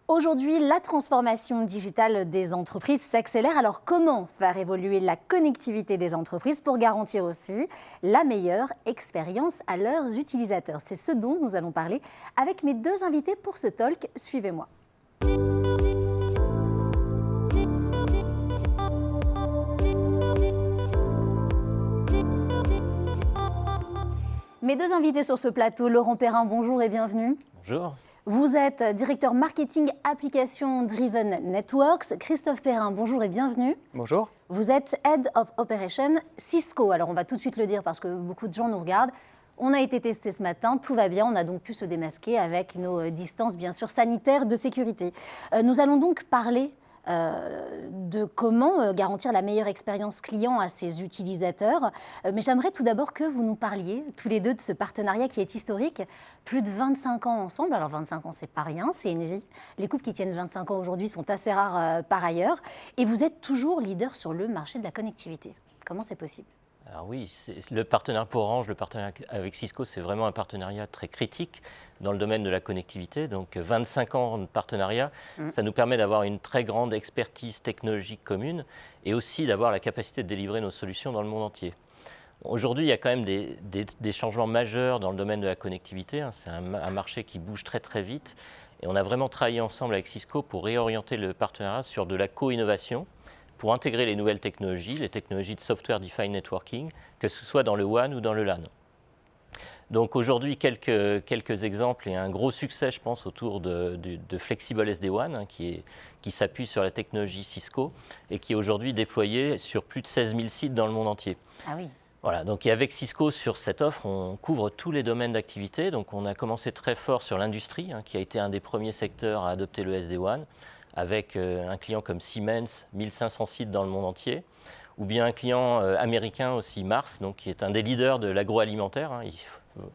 Aujourd'hui, la transformation digitale des entreprises s'accélère. Alors, comment faire évoluer la connectivité des entreprises pour garantir aussi la meilleure expérience à leurs utilisateurs? C'est ce dont nous allons parler avec mes deux invités pour ce talk. Suivez-moi. Mes deux invités sur ce plateau, Laurent Perrin, bonjour et bienvenue. Bonjour. Vous êtes directeur marketing application Driven Networks. Christophe Perrin, bonjour et bienvenue. Bonjour. Vous êtes Head of Operation Cisco. Alors on va tout de suite le dire parce que beaucoup de gens nous regardent. On a été testé ce matin, tout va bien. On a donc pu se démasquer avec nos distances bien sûr sanitaires de sécurité. Nous allons donc parler de comment garantir la meilleure expérience client à ses utilisateurs. Mais j'aimerais tout d'abord que vous nous parliez tous les deux de ce partenariat qui est historique. Plus de 25 ans ensemble. Alors 25 ans, c'est pas rien, c'est une vie. Les couples qui tiennent 25 ans aujourd'hui sont assez rares par ailleurs. Et vous êtes toujours leader sur le marché de la connectivité. Comment c'est possible ? Alors oui, le partenariat pour Orange, le partenariat avec Cisco, c'est vraiment un partenariat très critique dans le domaine de la connectivité. Donc 25 ans de partenariat, ça nous permet d'avoir une très grande expertise technologique commune et aussi d'avoir la capacité de délivrer nos solutions dans le monde entier. Aujourd'hui, il y a quand même des changements majeurs dans le domaine de la connectivité. C'est un marché qui bouge très très vite. Et on a vraiment travaillé ensemble avec Cisco pour réorienter le partenariat sur de la co-innovation, pour intégrer les nouvelles technologies, les technologies de Software Defined Networking, que ce soit dans le WAN ou dans le LAN. Donc aujourd'hui, quelques exemples et un gros succès, je pense, autour de Flexible SD-WAN, qui s'appuie sur la technologie Cisco et qui est aujourd'hui déployée sur plus de 16 000 sites dans le monde entier. Ah oui. Voilà, donc et avec Cisco, sur cette offre, on couvre tous les domaines d'activité. Donc on a commencé très fort sur l'industrie, qui a été un des premiers secteurs à adopter le SD-WAN, avec un client comme Siemens, 1500 sites dans le monde entier, ou bien un client américain aussi, Mars, donc, qui est un des leaders de l'agroalimentaire,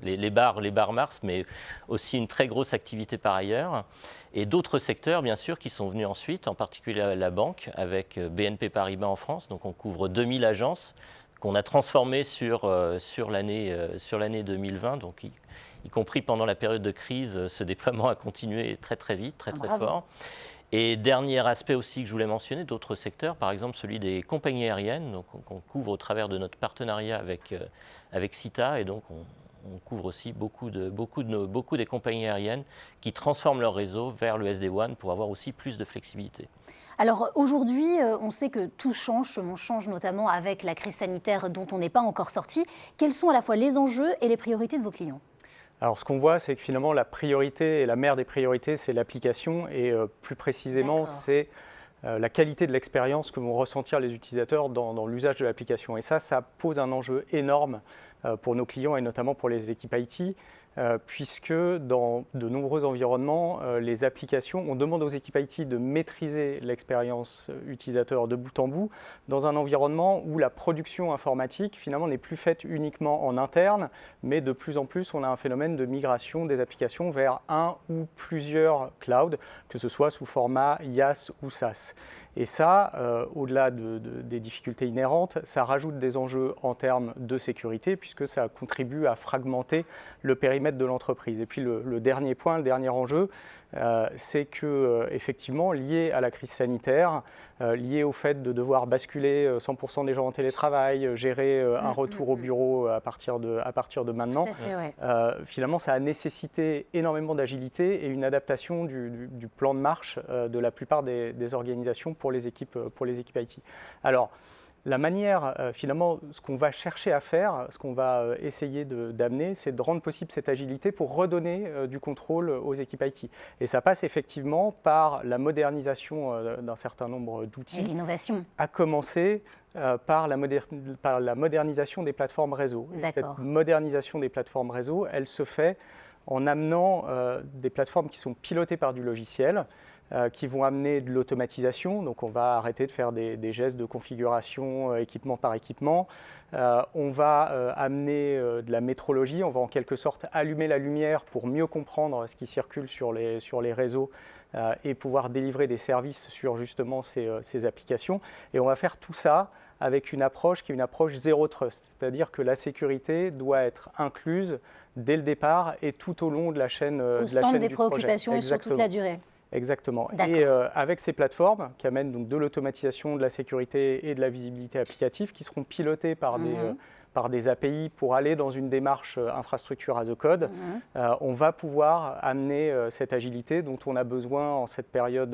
les bars Mars, mais aussi une très grosse activité par ailleurs. Et d'autres secteurs, bien sûr, qui sont venus ensuite, en particulier la banque, avec BNP Paribas en France. Donc on couvre 2000 agences qu'on a transformées sur l'année 2020, donc y compris pendant la période de crise, ce déploiement a continué très très vite, très fort. Et dernier aspect aussi que je voulais mentionner, d'autres secteurs, par exemple celui des compagnies aériennes, donc qu'on couvre au travers de notre partenariat avec SITA, et donc on couvre aussi beaucoup des compagnies aériennes qui transforment leur réseau vers le SD-WAN pour avoir aussi plus de flexibilité. Alors aujourd'hui, on sait que tout change, on change notamment avec la crise sanitaire dont on n'est pas encore sorti. Quels sont à la fois les enjeux et les priorités de vos clients ? Alors ce qu'on voit, c'est que finalement la priorité et la mère des priorités, c'est l'application et plus précisément, c'est la qualité de l'expérience que vont ressentir les utilisateurs dans l'usage de l'application. Et ça pose un enjeu énorme pour nos clients et notamment pour les équipes IT. Puisque dans de nombreux environnements, les applications, on demande aux équipes IT de maîtriser l'expérience utilisateur de bout en bout dans un environnement où la production informatique finalement n'est plus faite uniquement en interne, mais de plus en plus on a un phénomène de migration des applications vers un ou plusieurs clouds, que ce soit sous format IaaS ou SaaS. Et ça, au-delà des difficultés inhérentes, ça rajoute des enjeux en termes de sécurité puisque ça contribue à fragmenter le périmètre de l'entreprise. Et puis le dernier point, le dernier enjeu, c'est que effectivement, lié à la crise sanitaire, lié au fait de devoir basculer 100% des gens en télétravail, gérer un retour au bureau à partir de maintenant, finalement, ça a nécessité énormément d'agilité et une adaptation du plan de marche de la plupart des organisations pour les équipes IT. Alors, la manière, finalement, ce qu'on va chercher à faire, ce qu'on va essayer d'amener, c'est de rendre possible cette agilité pour redonner du contrôle aux équipes IT. Et ça passe effectivement par la modernisation d'un certain nombre d'outils. Et l'innovation. À commencer par la modernisation des plateformes réseau. Et cette modernisation des plateformes réseau, elle se fait en amenant des plateformes qui sont pilotées par du logiciel, qui vont amener de l'automatisation. Donc on va arrêter de faire des gestes de configuration équipement par équipement. On va amener de la métrologie. On va en quelque sorte allumer la lumière pour mieux comprendre ce qui circule sur les réseaux et pouvoir délivrer des services sur justement ces applications. Et on va faire tout ça avec une approche qui est une approche zéro trust, c'est-à-dire que la sécurité doit être incluse dès le départ et tout au long de la chaîne du projet. Au centre des préoccupations et sur toute la durée. Exactement. Et avec ces plateformes qui amènent donc de l'automatisation, de la sécurité et de la visibilité applicative, qui seront pilotées par des API pour aller dans une démarche infrastructure as a code, on va pouvoir amener cette agilité dont on a besoin en cette période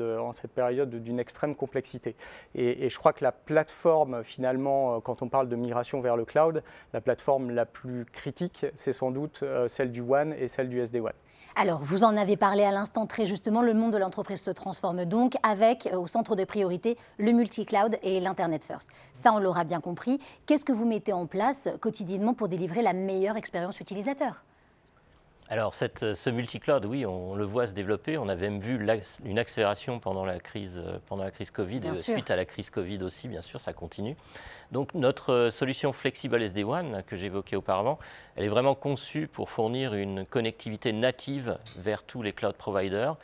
d'une extrême complexité. Et je crois que la plateforme, finalement, quand on parle de migration vers le cloud, la plateforme la plus critique, c'est sans doute celle du WAN et celle du SD-WAN. Alors, vous en avez parlé à l'instant très justement, le monde de l'entreprise se transforme donc avec au centre de priorité le multi-cloud et l'Internet First. Ça, on l'aura bien compris. Qu'est-ce que vous mettez en place quotidiennement pour délivrer la meilleure expérience utilisateur ? Alors, ce multi-cloud, oui, on le voit se développer. On avait même vu une accélération pendant la crise Covid, et suite à la crise Covid aussi, bien sûr, ça continue. Donc, notre solution Flexible SD-WAN, que j'évoquais auparavant, elle est vraiment conçue pour fournir une connectivité native vers tous les cloud providers,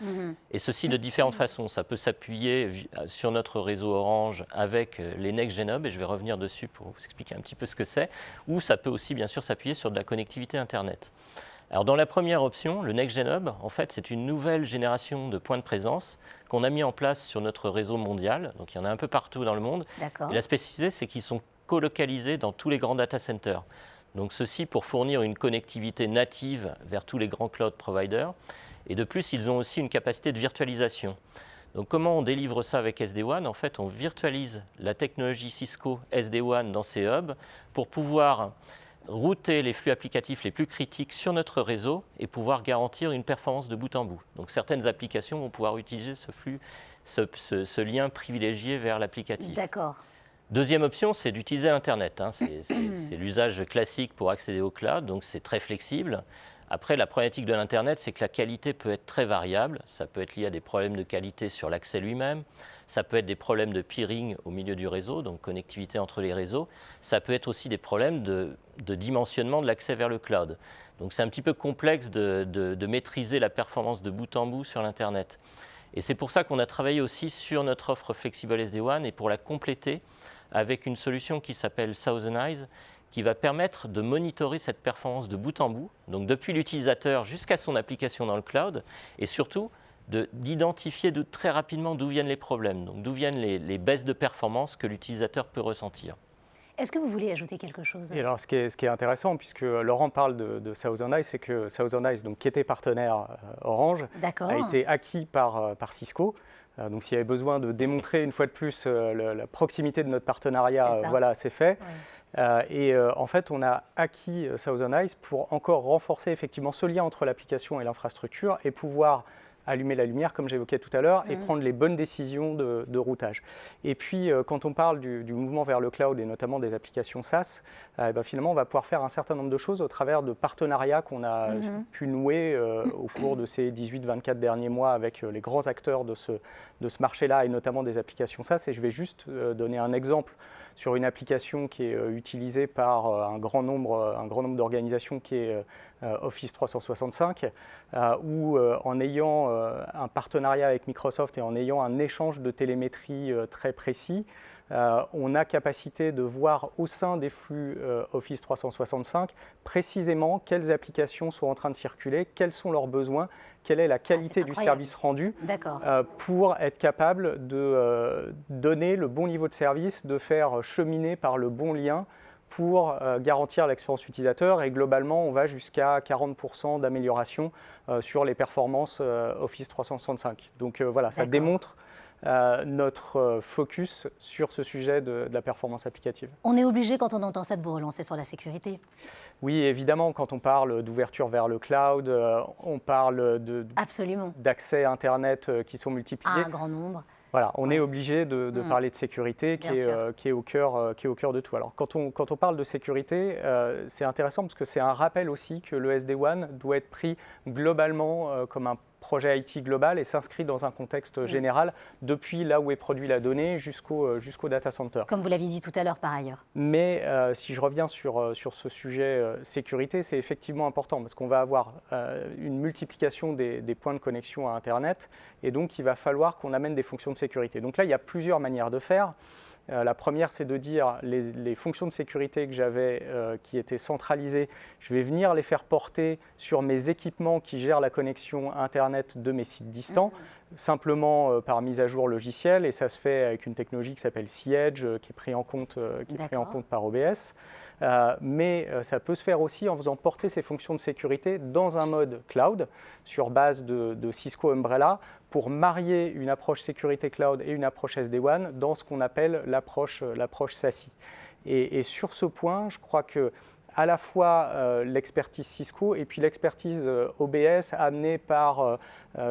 et ceci de différentes façons. Ça peut s'appuyer sur notre réseau Orange avec les Next-Gen Hub, et je vais revenir dessus pour vous expliquer un petit peu ce que c'est, ou ça peut aussi, bien sûr, s'appuyer sur de la connectivité Internet. Alors dans la première option, le Next-Gen Hub, en fait, c'est une nouvelle génération de points de présence qu'on a mis en place sur notre réseau mondial. Donc il y en a un peu partout dans le monde. Et la spécificité, c'est qu'ils sont colocalisés dans tous les grands data centers. Donc ceci pour fournir une connectivité native vers tous les grands cloud providers. Et de plus, ils ont aussi une capacité de virtualisation. Donc comment on délivre ça avec SD-WAN ? En fait, on virtualise la technologie Cisco SD-WAN dans ces hubs pour pouvoir router les flux applicatifs les plus critiques sur notre réseau et pouvoir garantir une performance de bout en bout. Donc certaines applications vont pouvoir utiliser ce flux, ce lien privilégié vers l'applicatif. D'accord. Deuxième option, c'est d'utiliser Internet. C'est l'usage classique pour accéder au cloud, donc c'est très flexible. Après, la problématique de l'Internet, c'est que la qualité peut être très variable. Ça peut être lié à des problèmes de qualité sur l'accès lui-même. Ça peut être des problèmes de peering au milieu du réseau, donc connectivité entre les réseaux. Ça peut être aussi des problèmes de dimensionnement de l'accès vers le cloud. Donc c'est un petit peu complexe de maîtriser la performance de bout en bout sur l'Internet. Et c'est pour ça qu'on a travaillé aussi sur notre offre Flexible SD-WAN et pour la compléter avec une solution qui s'appelle Thousand Eyes, qui va permettre de monitorer cette performance de bout en bout, donc depuis l'utilisateur jusqu'à son application dans le cloud, et surtout d'identifier très rapidement d'où viennent les problèmes, donc d'où viennent les baisses de performance que l'utilisateur peut ressentir. Est-ce que vous voulez ajouter quelque chose ? Et alors, ce qui est intéressant, puisque Laurent parle de Thousand Eyes, c'est que Thousand Eyes, donc, qui était partenaire Orange, a été acquis par Cisco. Donc s'il y avait besoin de démontrer une fois de plus la proximité de notre partenariat, voilà, c'est fait. Oui. En fait, on a acquis Thousand Eyes pour encore renforcer effectivement ce lien entre l'application et l'infrastructure et pouvoir allumer la lumière, comme j'évoquais tout à l'heure, et prendre les bonnes décisions de routage. Et puis, quand on parle du mouvement vers le cloud, et notamment des applications SaaS, finalement, on va pouvoir faire un certain nombre de choses au travers de partenariats qu'on a pu nouer au cours de ces 18-24 derniers mois avec les grands acteurs de ce marché-là, et notamment des applications SaaS. Et je vais juste donner un exemple sur une application qui est utilisée par un grand nombre d'organisations qui est Office 365, où en ayant un partenariat avec Microsoft et en ayant un échange de télémétrie très précis, on a capacité de voir au sein des flux Office 365 précisément quelles applications sont en train de circuler, quels sont leurs besoins, quelle est la qualité du service rendu pour être capable de donner le bon niveau de service, de faire cheminer par le bon lien pour garantir l'expérience utilisateur, et globalement on va jusqu'à 40% d'amélioration sur les performances Office 365. Donc voilà, ça démontre notre focus sur ce sujet de la performance applicative. On est obligé, quand on entend ça, de vous relancer sur la sécurité. Oui, évidemment, quand on parle d'ouverture vers le cloud, on parle d'accès à Internet qui sont multipliés. Un grand nombre. Voilà, on est obligé de parler de sécurité qui est au cœur de tout. Alors, quand on parle de sécurité, c'est intéressant parce que c'est un rappel aussi que le SD-WAN doit être pris globalement comme un projet IT global et s'inscrit dans un contexte général depuis là où est produit la donnée jusqu'au data center. Comme vous l'aviez dit tout à l'heure par ailleurs. Mais si je reviens sur ce sujet sécurité, c'est effectivement important parce qu'on va avoir une multiplication des points de connexion à Internet et donc il va falloir qu'on amène des fonctions de sécurité. Donc là, il y a plusieurs manières de faire. La première, c'est de dire les fonctions de sécurité que j'avais qui étaient centralisées, je vais venir les faire porter sur mes équipements qui gèrent la connexion Internet de mes sites distants, simplement par mise à jour logicielle, et ça se fait avec une technologie qui s'appelle Sea-Edge, qui est pris en compte par OBS. Mais ça peut se faire aussi en faisant porter ces fonctions de sécurité dans un mode cloud sur base de Cisco Umbrella pour marier une approche sécurité cloud et une approche SD-WAN dans ce qu'on appelle l'approche SASE. Et sur ce point, je crois que à la fois l'expertise Cisco et puis l'expertise OBS amenée par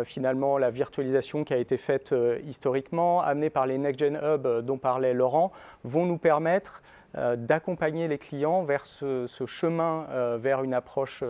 finalement la virtualisation qui a été faite historiquement, amenée par les Next-Gen Hub dont parlait Laurent, vont nous permettre d'accompagner les clients vers ce chemin vers une approche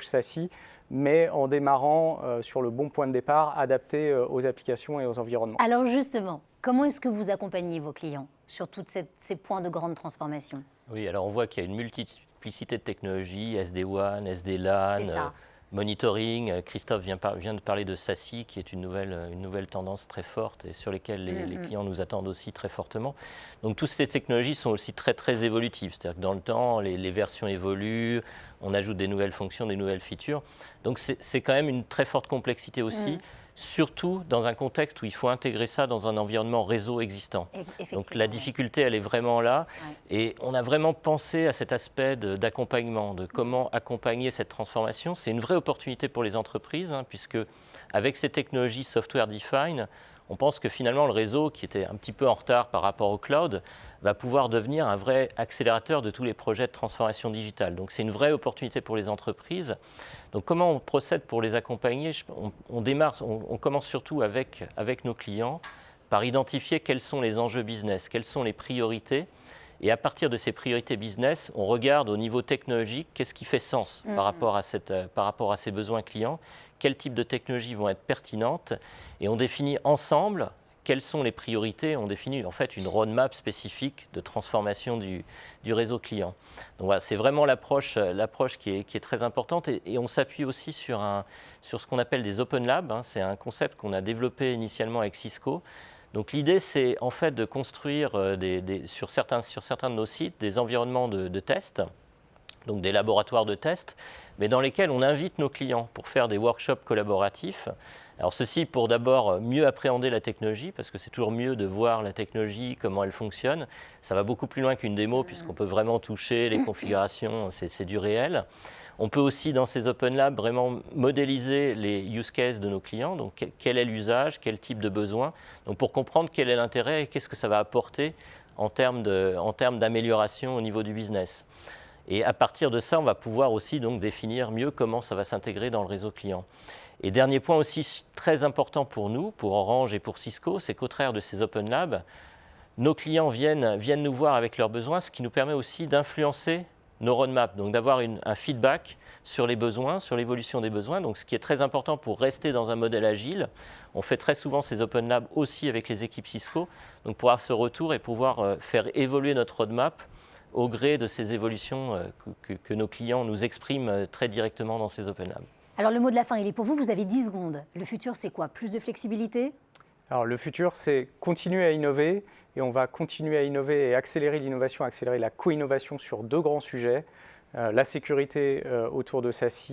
SASE, mais en démarrant sur le bon point de départ, adapté aux applications et aux environnements. Alors justement, comment est-ce que vous accompagnez vos clients sur tous ces points de grande transformation? Oui, alors on voit qu'il y a une multiplicité de technologies, SD-WAN, SD-LAN, monitoring. Christophe vient de parler de SASE, qui est une nouvelle tendance très forte et sur lesquelles les clients nous attendent aussi très fortement. Donc toutes ces technologies sont aussi très, très évolutives. C'est-à-dire que dans le temps, les versions évoluent, on ajoute des nouvelles fonctions, des nouvelles features. Donc c'est quand même une très forte complexité aussi. Surtout dans un contexte où il faut intégrer ça dans un environnement réseau existant. Donc la difficulté, elle est vraiment là. Ouais. Et on a vraiment pensé à cet aspect d'accompagnement, de comment accompagner cette transformation. C'est une vraie opportunité pour les entreprises, puisque avec ces technologies software defined, on pense que finalement le réseau, qui était un petit peu en retard par rapport au cloud, va pouvoir devenir un vrai accélérateur de tous les projets de transformation digitale. Donc c'est une vraie opportunité pour les entreprises. Donc comment on procède pour les accompagner? On commence surtout avec nos clients par identifier quels sont les enjeux business, quelles sont les priorités. Et à partir de ces priorités business, on regarde au niveau technologique qu'est-ce qui fait sens par rapport à ces besoins clients, quel type de technologies vont être pertinentes, et on définit ensemble quelles sont les priorités. On définit en fait une roadmap spécifique de transformation du réseau client. Donc voilà, c'est vraiment l'approche qui est très importante, et on s'appuie aussi sur ce qu'on appelle des Open Labs. C'est un concept qu'on a développé initialement avec Cisco. Donc l'idée, c'est en fait de construire sur certains de nos sites des environnements de test, donc des laboratoires de test, mais dans lesquels on invite nos clients pour faire des workshops collaboratifs. Alors ceci pour d'abord mieux appréhender la technologie, parce que c'est toujours mieux de voir la technologie, comment elle fonctionne. Ça va beaucoup plus loin qu'une démo, puisqu'on peut vraiment toucher les configurations, c'est du réel. On peut aussi, dans ces Open Labs, vraiment modéliser les use cases de nos clients. Donc, quel est l'usage, quel type de besoin. Donc, pour comprendre quel est l'intérêt et qu'est-ce que ça va apporter en termes d'amélioration au niveau du business. Et à partir de ça, on va pouvoir aussi donc définir mieux comment ça va s'intégrer dans le réseau client. Et dernier point aussi très important pour nous, pour Orange et pour Cisco, c'est qu'au travers de ces Open Labs, nos clients viennent nous voir avec leurs besoins, ce qui nous permet aussi d'influencer nos roadmaps, donc d'avoir un feedback sur les besoins, sur l'évolution des besoins. Donc ce qui est très important pour rester dans un modèle agile. On fait très souvent ces Open Labs aussi avec les équipes Cisco, donc pour avoir ce retour et pouvoir faire évoluer notre roadmap au gré de ces évolutions que nos clients nous expriment très directement dans ces Open Labs. Alors le mot de la fin, il est pour vous, vous avez 10 secondes. Le futur, c'est quoi? Plus de flexibilité? Alors le futur, c'est continuer à innover, et on va continuer à innover et accélérer l'innovation, accélérer la co-innovation sur deux grands sujets, la sécurité autour de SASE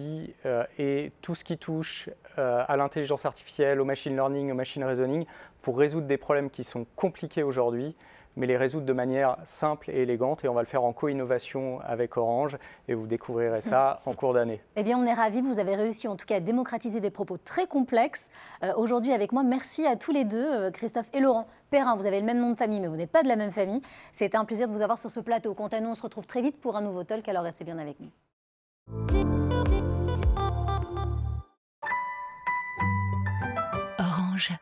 et tout ce qui touche à l'intelligence artificielle, au machine learning, au machine reasoning, pour résoudre des problèmes qui sont compliqués aujourd'hui, mais les résoudre de manière simple et élégante. Et on va le faire en co-innovation avec Orange, et vous découvrirez ça en cours d'année. Eh bien, on est ravis. Vous avez réussi en tout cas à démocratiser des propos très complexes aujourd'hui avec moi. Merci à tous les deux, Christophe et Laurent Perrin. Vous avez le même nom de famille, mais vous n'êtes pas de la même famille. C'était un plaisir de vous avoir sur ce plateau. Quant à nous, on se retrouve très vite pour un nouveau talk, alors restez bien avec nous. Orange.